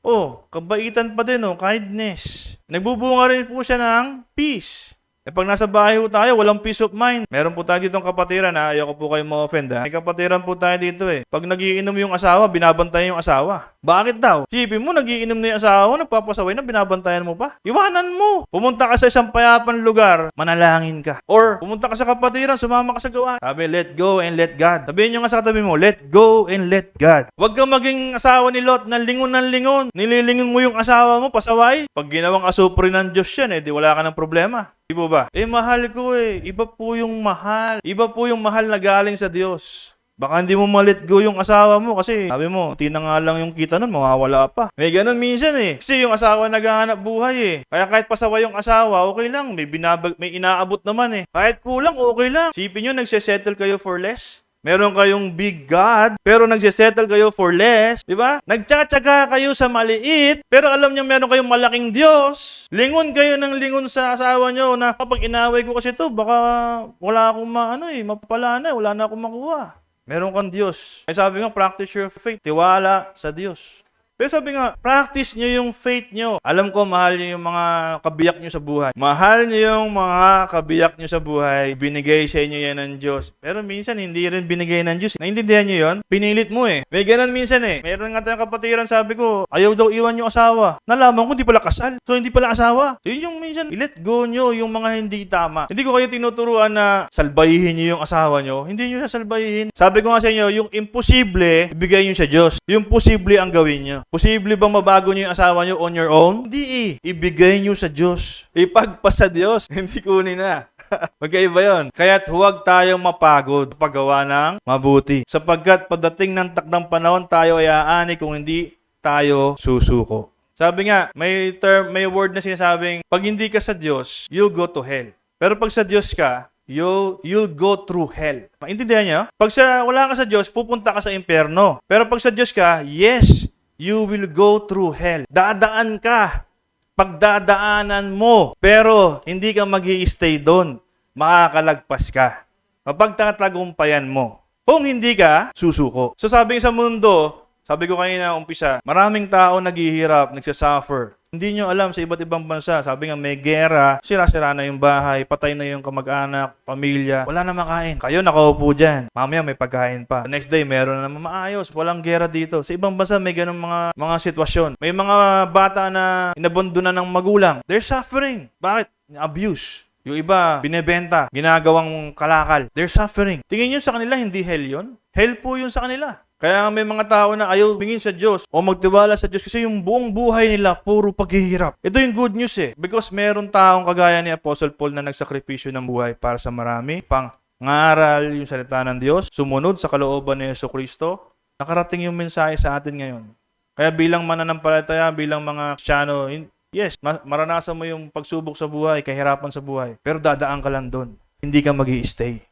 Kabaitan pa din kindness. Nagbubunga rin po siya ng peace. Pag nasa bahay po tayo, walang peace of mind. Meron po tayo ditong kapatiran ayoko po kayo ma-offend May kapatiran po tayo dito Pag nagiinom yung asawa, binabantayan yung asawa. Bakit daw? Sipin mo, nagiinom na yung asawa, nagpapasaway na, binabantayan mo pa. Iwanan mo. Pumunta ka sa isang payapan lugar, manalangin ka. Or, pumunta ka sa kapatiran, sumama ka sa gawa. Sabi, let go and let God. Sabihin nyo nga sa katabi mo, let go and let God. Huwag kang maging asawa ni Lot na lingon ng lingon. Nililingon mo yung asawa mo, pasaway. Pag ginawang asupre ng Diyos yan, di wala ka ng problema. Di ba? Mahal ko Iba po yung mahal. Iba po yung mahal na galing sa Diyos. Baka hindi mo ma-let go yung asawa mo kasi sabi mo, hindi na nga lang yung kita nun, mawawala pa. May ganun minsan eh. Kasi yung asawa naghahanap buhay eh. Kaya kahit pasawa yung asawa, okay lang. May inaabot naman eh. Kahit kulang, okay lang. Sipin nyo, nagsesettle kayo for less. Meron kayong big God, pero nagsesettle kayo for less. Di ba? Nagtsatsaga kayo sa maliit, pero alam niyo meron kayong malaking Diyos. Lingon kayo ng lingon sa asawa nyo na kapag inaway ko kasi to, baka wala akong mapapala na, wala na akong makuha. Meron kang Diyos. Ay sabi nga, practice your faith. Tiwala sa Diyos. Pero sabi nga, practice nyo yung faith nyo. Alam ko, mahal nyo yung mga kabiyak nyo sa buhay. Mahal nyo yung mga kabiyak nyo sa buhay. Binigay sa inyo yan ng Diyos. Pero minsan, hindi rin binigay ng Diyos. Naintindihan nyo yun? Pinilit mo eh. May ganun minsan eh. Meron nga tayong kapatiran, sabi ko, ayaw daw iwan yung asawa. Nalaman ko, hindi pala kasal. So, hindi pala asawa. So, yun yung minsan, let go nyo yung mga hindi tama. Hindi ko kayo tinuturuan na salbayihin nyo yung asawa nyo. Hindi nyo sasalbayihin. Sabi ko nga sa inyo, yung imposible, ibigay nyo sa Diyos. Yung posible ang gawin nyo. Posible bang mabago niyo yung asawa niyo on your own? Hindi eh. Ibigay niyo sa Diyos. Ipagpasa Diyos. Hindi kunin na. Magkaiba yun. Kaya't huwag tayong mapagod sa paggawa ng mabuti. Sapagkat pagdating ng takdang panahon, tayo ay aani kung hindi tayo susuko. Sabi nga, may word na sinasabing, pag hindi ka sa Diyos, you'll go to hell. Pero pag sa Diyos ka, you'll go through hell. Maintindihan niyo? Pag wala ka sa Diyos, pupunta ka sa impyerno. Pero pag sa Diyos ka, yes, you will go through hell. Dadaan ka. Pagdadaanan mo. Pero hindi ka mag-i-stay doon. Makakalagpas ka. Mapagtatagumpayan mo. Kung hindi ka, susuko. So sabi sa mundo, sabi ko kanina umpisa, maraming tao naghihirap, nagsasuffer. Hindi nyo alam sa iba't ibang bansa. Sabi nga may gera, sira-sira na yung bahay, patay na yung kamag-anak, pamilya, wala na makain. Kayo nakaupo dyan. Mamaya may pagkain pa. The next day, meron na maayos. Walang gera dito. Sa ibang bansa, may ganung mga sitwasyon. May mga bata na inabandona ng magulang. They're suffering. Bakit? Abuse. Yung iba, binebenta, ginagawang kalakal. They're suffering. Tingin nyo sa kanila, hindi hell yun? Hell po yun sa kanila. Kaya may mga tao na ayaw tumingin sa Diyos o magtiwala sa Diyos kasi yung buong buhay nila puro paghihirap. Ito yung good news eh. Because meron taong kagaya ni Apostle Paul na nagsakripisyo ng buhay para sa marami. Pangaral yung salita ng Diyos, sumunod sa kalooban ni Jesucristo. Nakarating yung mensahe sa atin ngayon. Kaya bilang mananampalataya, bilang mga Kristiyano, yes, maranasan mo yung pagsubok sa buhay, kahirapan sa buhay. Pero dadaan ka lang doon. Hindi ka mag-i-stay.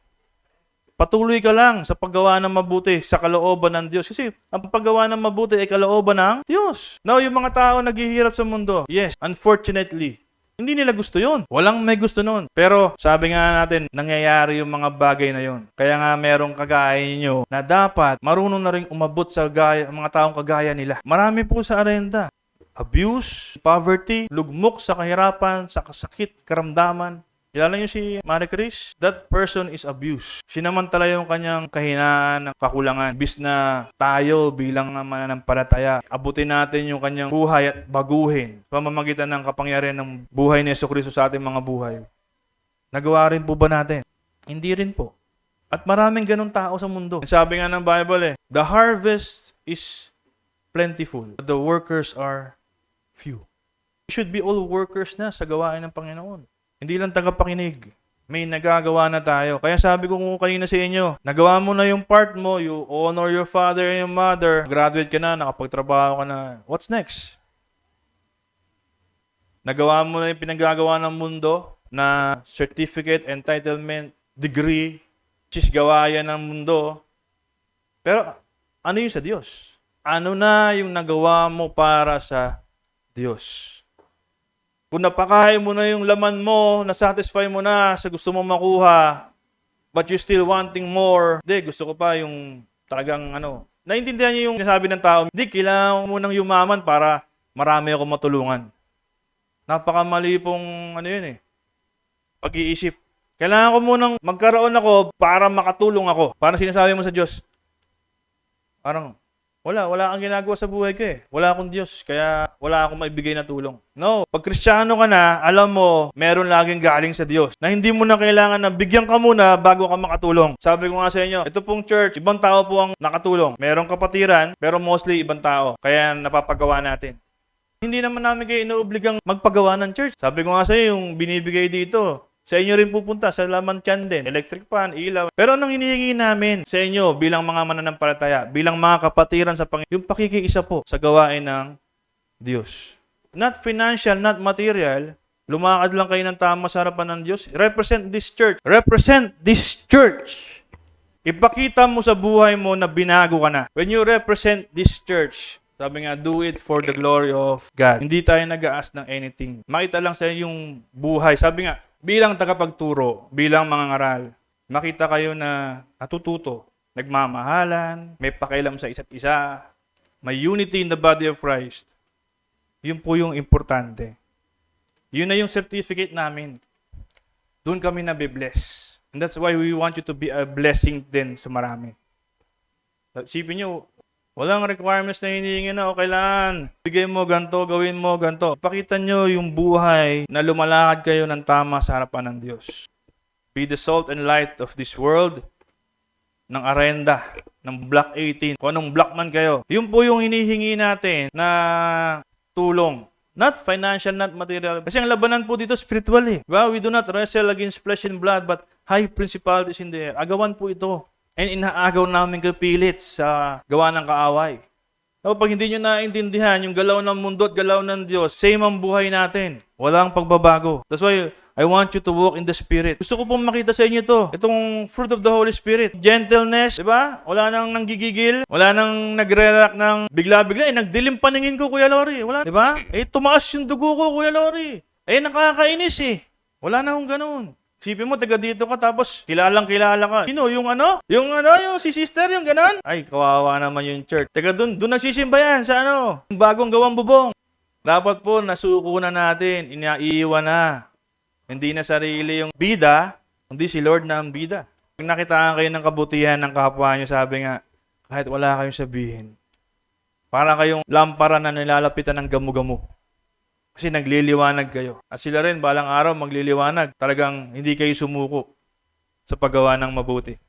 Patuloy ka lang sa paggawa ng mabuti sa kalooban ng Diyos. Kasi ang paggawa ng mabuti ay kalooban ng Diyos. Now, yung mga tao naghihirap sa mundo, yes, unfortunately, hindi nila gusto yon. Walang may gusto nun. Pero sabi nga natin, nangyayari yung mga bagay na yon. Kaya nga merong kagaya nyo na dapat marunong na rin umabot sa mga taong kagaya nila. Marami po sa arenda. Abuse, poverty, lugmok sa kahirapan, sa sakit, karamdaman. Kilala niyo si Marie Chris? That person is abused. Sinamantala yung kanyang kahinaan, kakulangan. Bis na tayo bilang mananampalataya, abutin natin yung kanyang buhay at baguhin. Pamamagitan ng kapangyarihan ng buhay ni Jesucristo sa ating mga buhay. Nagawa rin po ba natin? Hindi rin po. At maraming ganong tao sa mundo. Sabi nga ng Bible the harvest is plentiful, but the workers are few. We should be all workers na sa gawain ng Panginoon. Hindi lang tagapakinig. May nagagawa na tayo. Kaya sabi ko kanina sa inyo, nagawa mo na yung part mo, you honor your father and your mother, graduate ka na, nakapagtrabaho ka na. What's next? Nagawa mo na yung pinagagawa ng mundo na certificate, entitlement, degree, which is gawayan ng mundo. Pero ano yung sa Diyos? Ano na yung nagawa mo para sa Diyos? Kung napakain mo na yung laman mo, na-satisfy mo na sa gusto mong makuha, but you still wanting more, gusto ko pa yung talagang Naintindihan niyo yung nasabi ng tao, kailangan mo nang yumaman para marami ako matulungan. Napakamali pong yun pag-iisip. Kailangan ko munang magkaroon ako para makatulong ako. Parang sinasabi mo sa Diyos, parang, wala kang ginagawa sa buhay ko Wala akong Diyos, kaya wala akong maibigay na tulong. No, pag Kristiyano ka na, alam mo, meron laging galing sa Diyos. Na hindi mo na kailangan na bigyan ka muna bago ka makatulong. Sabi ko nga sa inyo, ito pong church, ibang tao po ang nakatulong. Merong kapatiran, pero mostly ibang tao. Kaya napapagawa natin. Hindi naman namin kayo inuobligang magpagawa ng church. Sabi ko nga sa inyo, yung binibigay dito, Sa inyo rin pupunta, sa laman tiyan din, electric fan, ilaw. Pero anong hinihingi namin sa inyo bilang mga mananampalataya, bilang mga kapatiran sa Panginoon, yung pakikiisa po sa gawain ng Diyos. Not financial, not material. Lumakad lang kayo ng tama sa harapan ng Diyos. Represent this church. Represent this church. Ipakita mo sa buhay mo na binago ka na. When you represent this church, sabi nga, do it for the glory of God. Hindi tayo nag-aas ng anything. Makita lang sa yung buhay. Sabi nga, bilang tagapagturo, bilang mga ngaral, makita kayo na natututo, nagmamahalan, may pakialam sa isa't isa, may unity in the body of Christ. Yun po yung importante. Yun na yung certificate namin. Doon kami nabibless. And that's why we want you to be a blessing din sa marami. Isipin nyo, walang requirements na hinihingi na, o kailangan, bigay mo ganito, gawin mo ganito. Pakita nyo yung buhay na lumalakad kayo ng tama sa harapan ng Diyos. Be the salt and light of this world, ng Arenda, ng Block 18, kung anong block man kayo. Yun po yung hinihingi natin na tulong. Not financial, not material. Kasi ang labanan po dito spiritual eh. Well, we do not wrestle against flesh and blood, but high principalities in the air. Agawan po ito. And inaagaw namin kapilit sa gawa ng kaaway. So, pag hindi nyo naintindihan yung galaw ng mundo at galaw ng Diyos, same ang buhay natin. Walang pagbabago. That's why I want you to walk in the Spirit. Gusto ko pong makita sa inyo to. Itong fruit of the Holy Spirit. Gentleness, di ba? Wala nang nanggigigil. Wala nang nagre-react ng bigla-bigla. Nagdilim paningin ko, Kuya Lori. Wala, di ba? Tumaas yung dugo ko, Kuya Lori. Nakakainis eh. Wala na akong ganun. Isipin mo, taga dito ka, tapos kilalang kilala ka. Sino? Yung yung si sister, yung ganon? Ay, kawawa naman yung church. Taga doon nagsisimba yan sa yung bagong gawang bubong. Dapat po, nasuko na natin, inaiiwan na. Hindi na sarili yung bida, hindi si Lord na ang bida. Pag nakitaan kayo ng kabutihan ng kapwa nyo, sabi nga, kahit wala kayong sabihin, para kayong lampara na nilalapitan ng gamo-gamo. Kasi nagliliwanag kayo. At sila rin, balang araw, magliliwanag. Talagang hindi kayo sumuko sa paggawa ng mabuti.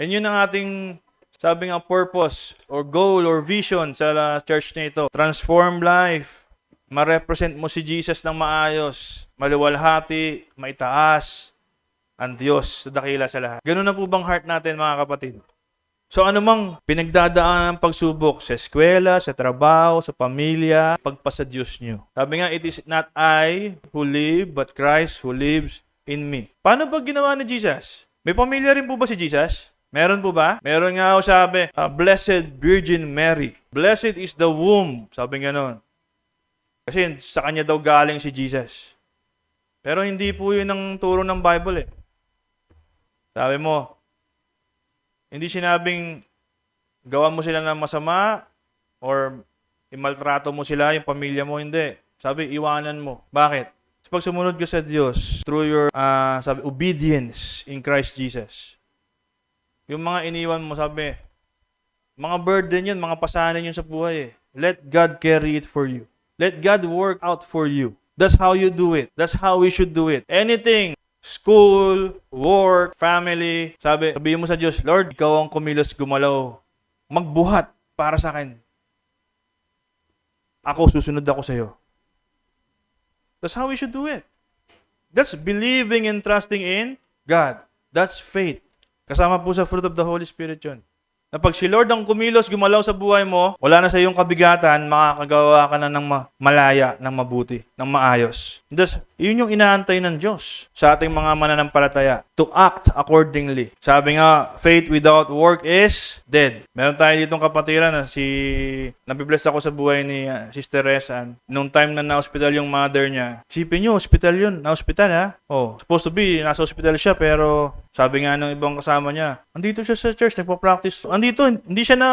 And yun ang ating, sabi nga, purpose or goal or vision sa church na ito. Transform life. Ma-represent mo si Jesus ng maayos, maluwalhati, maitaas, ang Diyos sa dakila sa lahat. Ganun na po bang heart natin, mga kapatid? So anumang pinagdadaanan ng pagsubok sa eskwela, sa trabaho, sa pamilya, pagpasa Diyos nyo. Sabi nga, it is not I who live, but Christ who lives in me. Paano ba ginawa ni Jesus? May pamilya rin po ba si Jesus? Meron po ba? Meron nga ako sabi, Blessed Virgin Mary. Blessed is the womb. Sabi nga nun. Kasi sa kanya daw galing si Jesus. Pero hindi po yun ang turo ng Bible eh. Sabi mo, hindi sinabing gawan mo sila ng masama or imaltrato mo sila, yung pamilya mo, hindi. Sabi, iwanan mo. Bakit? Kasi pag sumunod ka sa Diyos through your obedience in Christ Jesus, yung mga iniwan mo, sabi, mga burden yun, mga pasanin yun sa buhay eh. Let God carry it for you. Let God work out for you. That's how you do it. That's how we should do it. Anything, school, work, family, sabihin mo sa Diyos, Lord, ikaw ang kumilos gumalaw. Magbuhat para sa akin. Ako, susunod ako sa iyo. That's how we should do it. That's believing and trusting in God. That's faith. Kasama po sa fruit of the Holy Spirit yun. Na pag si Lord ang kumilos, gumalaw sa buhay mo, wala na sa iyong kabigatan, makakagawa ka na ng malaya, ng mabuti, ng maayos. Thus, yun yung inaantay ng Diyos sa ating mga mananampalataya. To act accordingly. Sabi nga, faith without work is dead. Meron tayo ditong kapatiran na nabibless ako sa buhay ni Sister Resan. Nung time na na-hospital yung mother niya, isipin nyo, hospital yun. Na-hospital ha? Supposed to be, nasa hospital siya, pero sabi nga ng ibang kasama niya, andito siya sa church, nagpa-practice. Andito, hindi siya na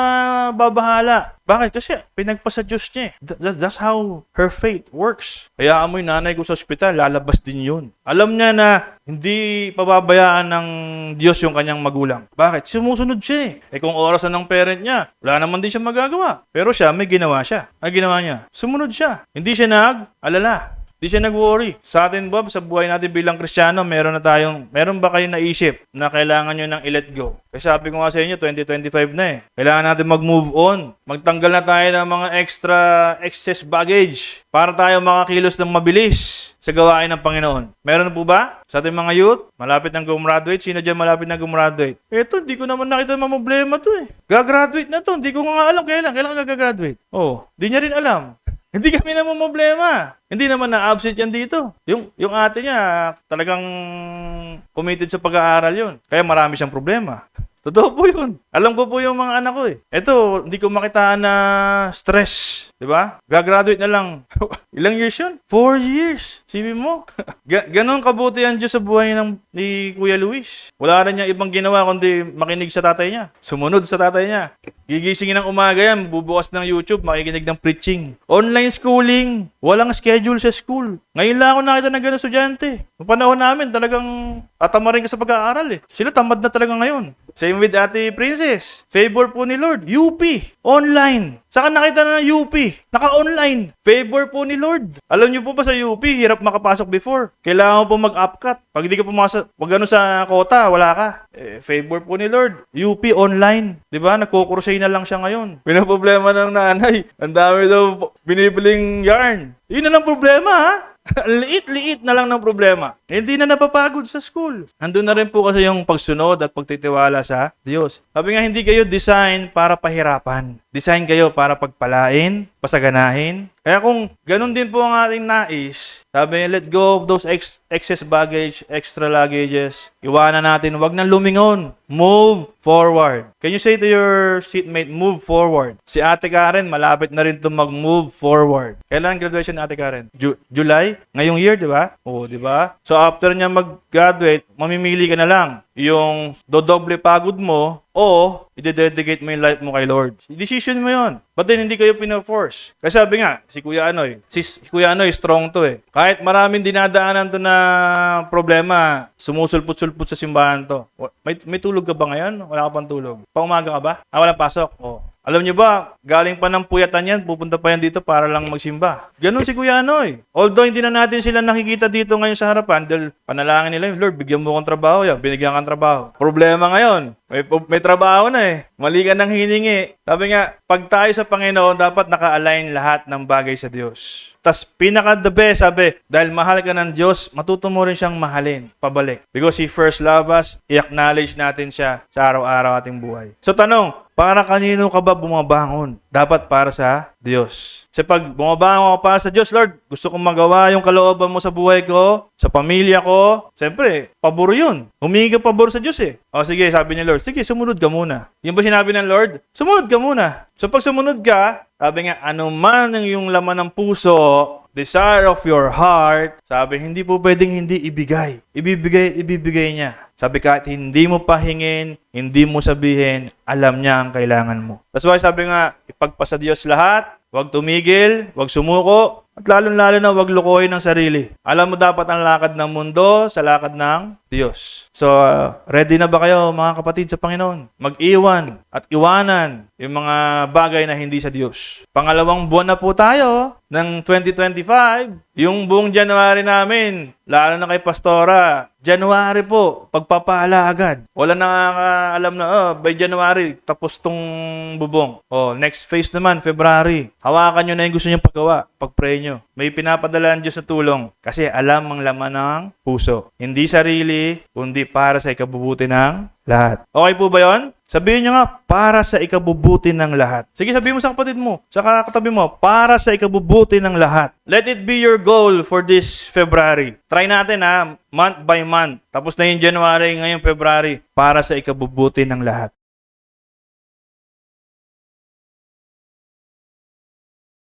babahala. Bakit? Kasi pinagpasa Diyos niya. That's how her faith works. Kaya amoy nanay ko sa ospital, lalabas din yun. Alam niya na hindi pababayaan ng Diyos yung kanyang magulang. Bakit? Sumusunod siya eh. Kung orasan ng parent niya, wala naman din siya magagawa. Pero siya, may ginawa siya. Ay ginawa niya? Sumunod siya. Hindi siya nag-alala. Di siya nag-worry. Sa atin ba, sa buhay natin bilang Kristiyano, meron ba kayong naisip na kailangan nyo nang i-let go? Kasi sabi ko nga sa inyo, 2025 na eh. Kailangan natin mag-move on. Magtanggal na tayo ng mga excess baggage para tayo makakilos ng mabilis sa gawain ng Panginoon. Meron po ba? Sa ating mga youth, malapit nang gumraduate. Sino dyan malapit nang gumraduate? Eto, hindi ko naman nakita mga problema to eh. Gagraduate na to. Hindi ko nga alam kailan ka gagraduate. Oh, di niya rin alam. Hindi kami naman problema. Hindi naman na-absent yan dito. Yung ate niya, talagang committed sa pag-aaral yun. Kaya marami siyang problema. Totoo po yun. Alam ko po yung mga anak ko eh. Ito, hindi ko makitaan na stress. Diba? Gagraduate na lang. Ilang years yun? 4 years. Sibi mo. Ganon kabuti ang Diyos sa buhay ni Kuya Luis. Wala rin niya ibang ginawa kundi makinig sa tatay niya. Sumunod sa tatay niya. Gigisingin ng umaga yan, bubukas ng YouTube, makikinig ng preaching. Online schooling. Walang schedule sa school. Ngayon lang ako nakita ng gano'ng estudyante. Noong panahon namin, talagang atama rin ka sa pag-aaral eh. Sila tamad na talaga ngayon. Same with Ate Princess. Favor po ni Lord. UP. Online. Saka nakita na ng UP. Naka-online. Favor po ni Lord. Alam niyo po ba sa UP, hirap makapasok before. Kailangan mo po mag-upcut. Pag hindi ka pumasok, pag ano sa kota, wala ka. Favor po ni Lord. UP online. Diba? Nagkukursay na lang siya ngayon. Pinaproblema ng nanay. Ang dami daw binibiling yarn. Yun na lang problema ha. Liit-liit na lang ng problema. Hindi na napapagod sa school. Andun na rin po kasi yung pagsunod at pagtitiwala sa Diyos. Sabi nga, hindi kayo design para pahirapan. Design kayo para pagpalain, pasaganahin. Kaya kung ganun din po ang ating nais, sabi niya, let go of those excess baggage, extra luggages. Iwanan natin, wag nang lumingon. Move forward. Can you say to your seatmate, move forward? Si Ate Karen, malapit na rin to mag-move forward. Kailan ang graduation ni Ate Karen? July? Ngayong year, di ba? Oo, di ba? So after niya mag-graduate, mamimili ka na lang. Yung dodoble pagod mo o i-dedicate mo yung life mo kay Lord. Decision mo yon. But then, hindi kayo pina-force. Kasi sabi nga, si Kuya Anoy, strong to eh. Kahit maraming dinadaanan to na problema, sumusulpot-sulpot sa simbahan to. May tulog ka ba ngayon? Wala ka pang tulog. Paumaga ka ba? Walang pasok? Oh. Alam niyo ba, galing pa ng puyatan yan, pupunta pa yan dito para lang magsimba. Ganun si Kuya Anoy. Although hindi na natin sila nakikita dito ngayon sa harapan, dahil panalangin nila, Lord, bigyan mo akong trabaho yan, binigyan kang trabaho. Problema ngayon, may trabaho na eh. Mali ka nang hiningi. Sabi nga, pag tayo sa Panginoon, dapat naka-align lahat ng bagay sa Diyos. Tas pinaka-the best, sabi, dahil mahal ka ng Diyos, matuto mo rin siyang mahalin, pabalik. Because He first loved us, i-acknowledge natin siya sa araw-araw ating buhay. So tanong, para kanino ka ba bumabangon? Dapat para sa Diyos. Kasi pag bumabangon ka para sa Diyos, Lord, gusto kong magawa yung kalooban mo sa buhay ko, sa pamilya ko. Siyempre, pabor yun. Humingi ka pabor sa Diyos eh. O sige, sabi ni Lord, sige, sumunod ka muna. Yung ba sinabi ng Lord? Sumunod ka muna. So pag sumunod ka, sabi nga, ano man ang yung laman ng puso, desire of your heart, sabi, hindi po pwedeng hindi ibigay. Ibibigay niya. Sabi kahit hindi mo pahingin, hindi mo sabihin, alam niya ang kailangan mo. That's why sabi nga, ipagpasa Diyos lahat, huwag tumigil, huwag sumuko, at lalong-lalo na huwag lukohin ng sarili. Alam mo dapat ang lakad ng mundo sa lakad ng Diyos. So, ready na ba kayo mga kapatid sa Panginoon? Mag-iwan at iwanan yung mga bagay na hindi sa Diyos. Pangalawang buwan na po tayo ng 2025. Yung buong January namin, lalo na kay Pastora, January po, pagpapala agad. Wala nakakaalam na, by January, tapos tong bubong. Next phase naman, February. Hawakan nyo na yung gusto nyo paggawa. Pag-pray nyo. May pinapadala ang Diyos na tulong. Kasi alam ang laman ng puso. Hindi sarili, kundi para sa ikabubuti ng lahat. Okay po ba yun? Sabihin nyo nga, para sa ikabubuti ng lahat. Sige, sabihin mo sa kapatid mo, sa katabi mo, para sa ikabubuti ng lahat. Let it be your goal for this February. Try natin month by month. Tapos na yung January, ngayon February, para sa ikabubuti ng lahat.